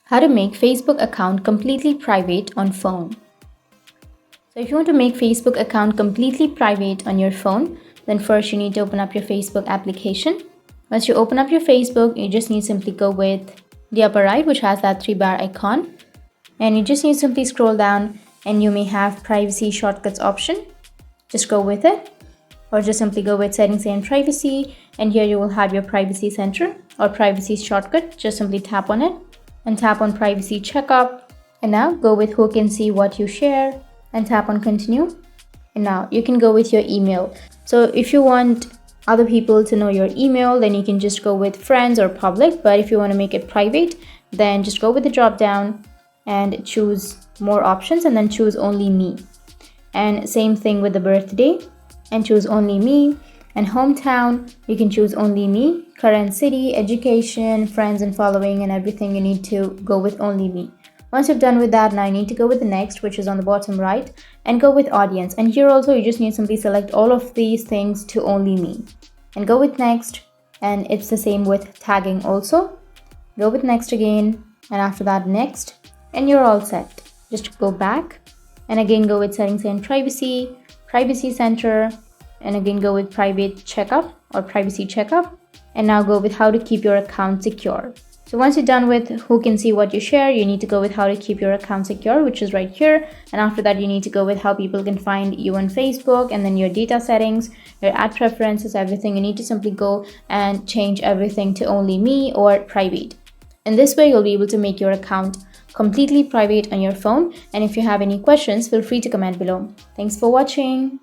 How to make Facebook account completely private on phone. So if you want to make Facebook account completely private on your phone, then first you need to open up your Facebook application. Once you open up your Facebook, you just need to simply go with the upper right, which has that 3-bar icon. And you just need to simply scroll down and you may have privacy shortcuts option. Just go with it. Or just simply go with settings and privacy. And here you will have your privacy center or privacy shortcut. Just simply tap on it and tap on privacy checkup. And now go with who can see what you share and tap on continue. And now you can go with your email. So if you want other people to know your email, then you can just go with friends or public. But if you want to make it private, then just go with the drop down and choose more options and then choose only me. And same thing with the birthday and choose only me. And hometown, you can choose only me. Current city, education, friends and following and everything, you need to go with only me. Once you've done with that, now you need to go with the next, which is on the bottom right, and go with audience. And here also you just need to simply select all of these things to only me and go with next. And it's the same with tagging also. Go with next again, and after that next, and you're all set. Just go back and again go with settings and privacy, privacy center, and again go with private checkup or privacy checkup. And now go with how to keep your account secure. So once you're done with who can see what you share, you need to go with how to keep your account secure, which is right here. And after that, you need to go with how people can find you on Facebook, and then your data settings, your ad preferences, everything. You need to simply go and change everything to only me or private. In this way, you'll be able to make your account completely private on your phone. And if you have any questions, feel free to comment below. Thanks for watching.